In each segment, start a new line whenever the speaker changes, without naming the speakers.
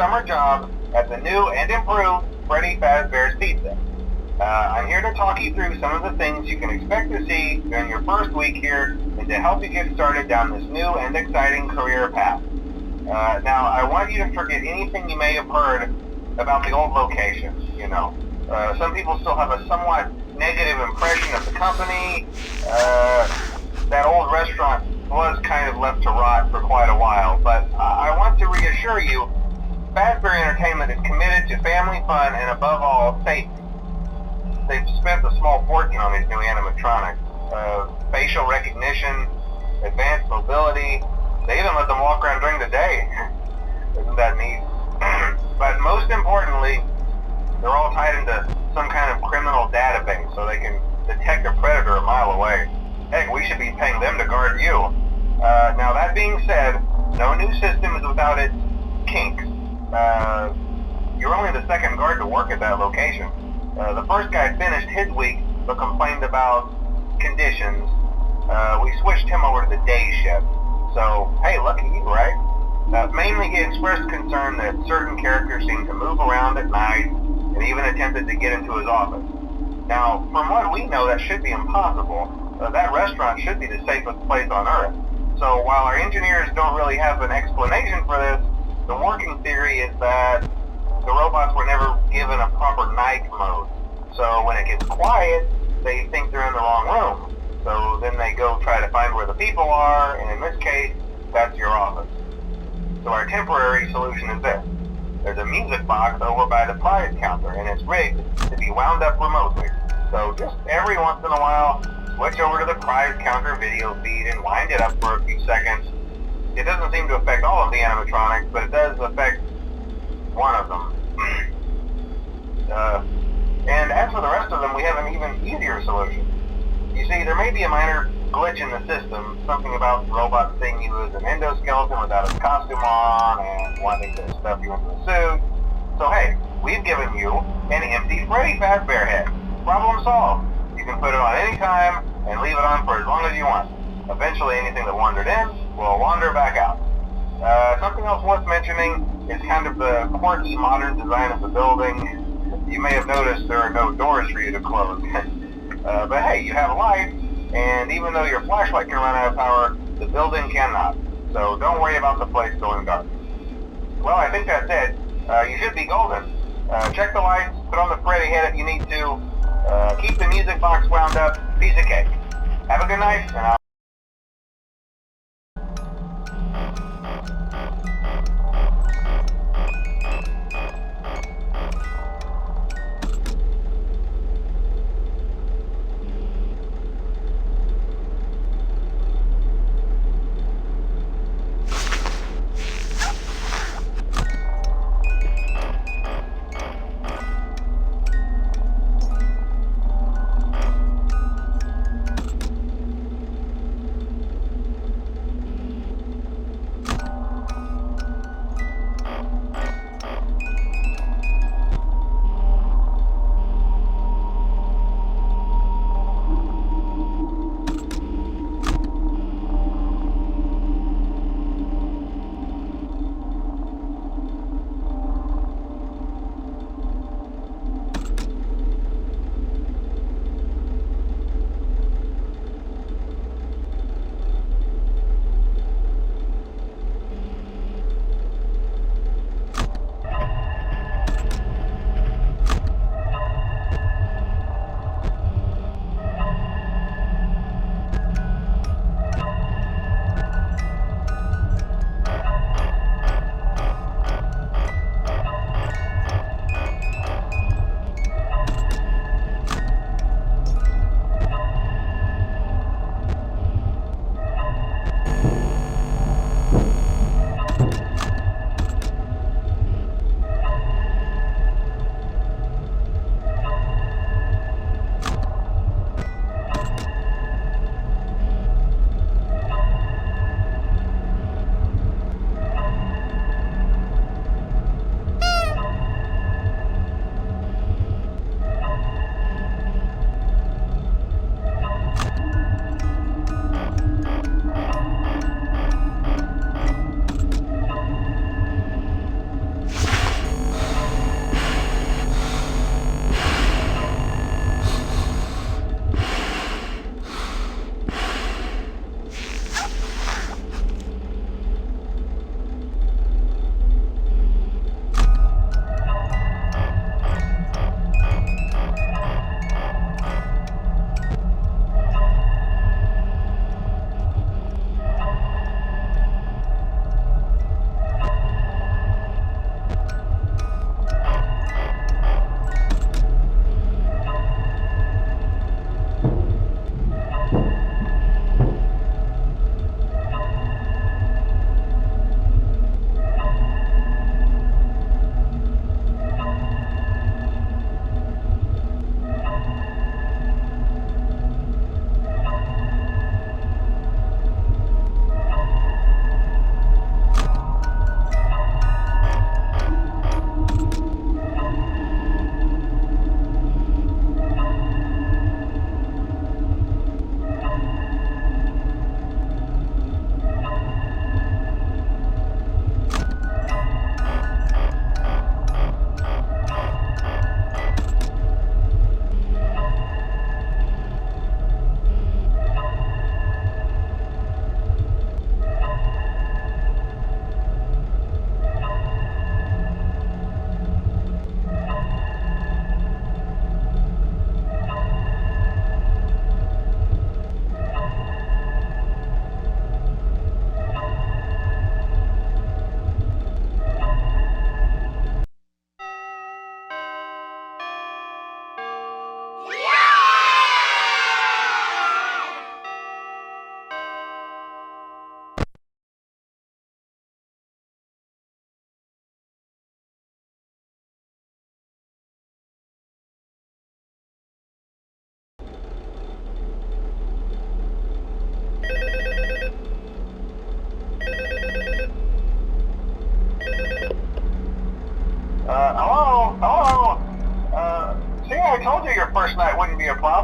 summer job at the new and improved Freddy Fazbear's Pizza. I'm here to talk you through some of the things you can expect to see during your first week here and to help you get started down this new and exciting career path. Now, I want you to forget anything you may have heard about the old location, you know. Some people still have a somewhat negative impression of the company. That old restaurant was kind of left to rot for quite a while, but I want to reassure you, Fazbear Entertainment is committed to family fun and above all, safety. They've spent a small fortune on these new animatronics. Facial recognition, advanced mobility, they even let them walk around during the day. Isn't that neat? But most importantly, they're all tied into some kind of criminal database so they can detect a predator a mile away. Heck, we should be paying them to guard you. Now that being said, no new system is without its kinks. You're only the second guard to work at that location. The first guy finished his week but complained about conditions. We switched him over to the day shift. So, hey, lucky you, right? Mainly he expressed concern that certain characters seemed to move around at night and even attempted to get into his office. Now, from what we know, that should be impossible. That restaurant should be the safest place on Earth. So while our engineers don't really have an explanation for this, the working theory is that the robots were never given a proper night mode. So when it gets quiet, they think they're in the wrong room. So then they go try to find where the people are, and in this case, that's your office. So our temporary solution is this. There's a music box over by the prize counter, and it's rigged to be wound up remotely. So just every once in a while, switch over to the prize counter video feed and wind it up for a few seconds. It doesn't seem to affect all of the animatronics, but it does affect one of them. And as for the rest of them, we have an even easier solution. You see, there may be a minor glitch in the system, something about the robot seeing you as an endoskeleton without his costume on and wanting to stuff you into a suit. So hey, we've given you an empty Freddy Fazbear head. Problem solved. You can put it on any time and leave it on for as long as you want. Eventually anything that wandered in will wander back out. Something else worth mentioning is kind of the quirky modern design of the building. You may have noticed there are no doors for you to close. But hey, you have lights, and even though your flashlight can run out of power, the building cannot. So don't worry about the place going dark. Well, I think that's it. You should be golden. Check the lights, put on the Freddy head if you need to, keep the music box wound up, piece of cake. Have a good night, and I'll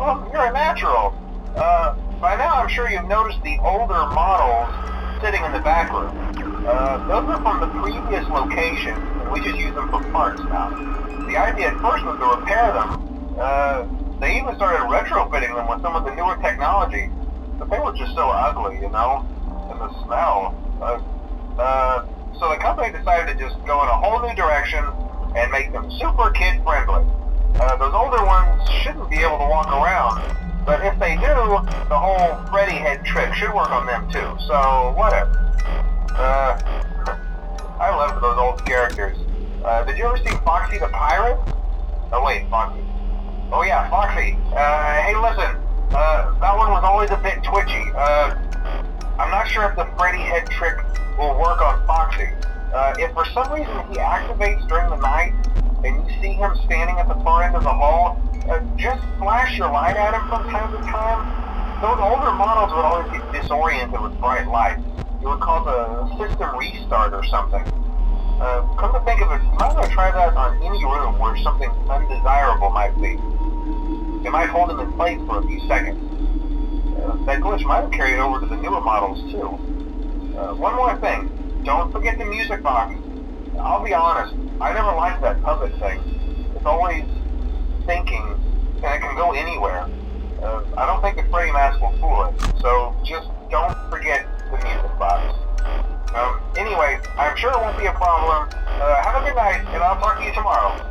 problem? You're a natural. By now I'm sure you've noticed the older models sitting in the back room. Those are from the previous location, and we just use them for parts now. The idea at first was to repair them. They even started retrofitting them with some of the newer technology, but they were just so ugly, you know, and the smell. So the company decided to just go in a whole new direction and make them super kid-friendly. Those older ones shouldn't be able to walk around, but if they do, the whole Freddy head trick should work on them too, so whatever. I loved those old characters. Did you ever see Foxy the Pirate? Oh wait, Foxy. Oh yeah, Foxy. Hey listen, that one was always a bit twitchy. I'm not sure if the Freddy head trick will work on Foxy. If for some reason he activates during the night, and you see him standing at the far end of the hall, just flash your light at him from time to time. Those older models would always get disoriented with bright lights. It would cause a system restart or something. Come to think of it, you might want to try that on any room where something undesirable might be. It might hold him in place for a few seconds. That glitch might have carried over to the newer models too. One more thing, don't forget the music box. I'll be honest, I never liked that puppet thing. It's always thinking, and it can go anywhere. I don't think the Freddy mask will fool it, so just don't forget the music box. Anyway, I'm sure it won't be a problem. Have a good night, and I'll talk to you tomorrow.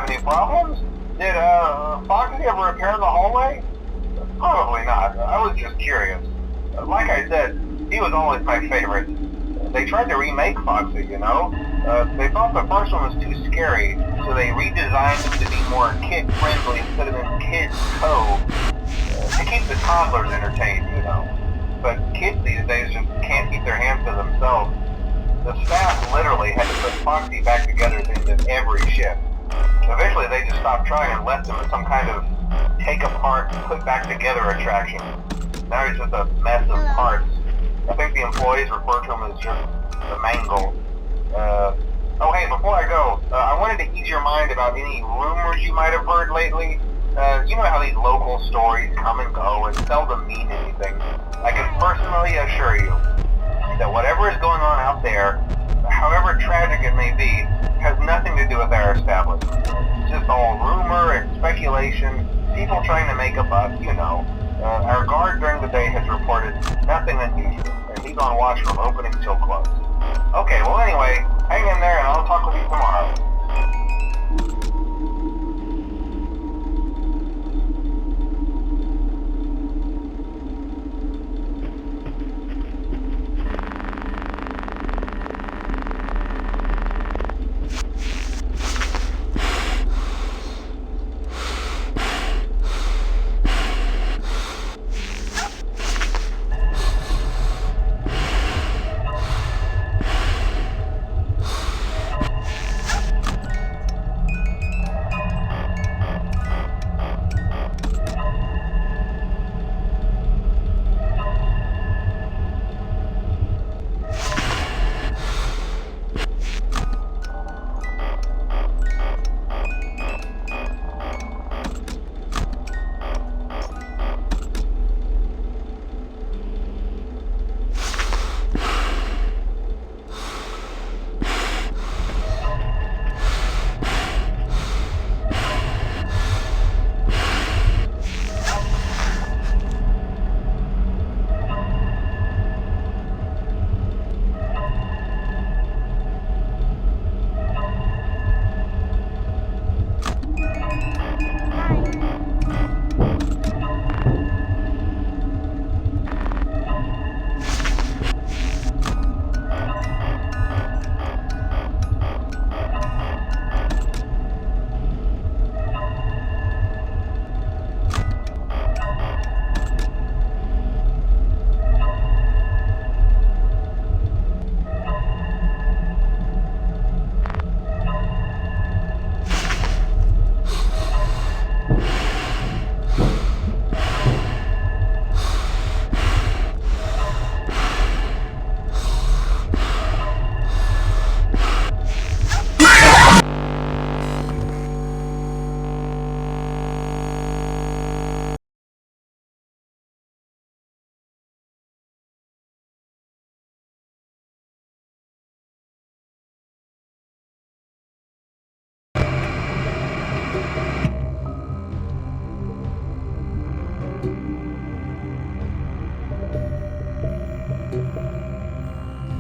have any problems? Did Foxy ever appear in the hallway? Probably not. I was just curious. Like I said, he was always my favorite. They tried to remake Foxy, you know? They thought the first one was too scary, so they redesigned him to be more kid-friendly instead of in Kids Cove. To keep the toddlers entertained, you know. But kids these days just can't keep their hands to themselves. The staff literally had to put Foxy back together at the end of every shift. Eventually they just stopped trying and left him as some kind of take apart, put back together attraction. Now he's just a mess of parts. I think the employees refer to him as just the mangle. Oh hey, before I go, I wanted to ease your mind about any rumors you might have heard lately. You know how these local stories come and go and seldom mean anything. I can personally assure you that whatever is going on out there, however tragic it may be, has nothing to do with our establishment. It's just all rumor and speculation, people trying to make a buck, you know. Our guard during the day has reported nothing unusual, and he's on watch from opening till close.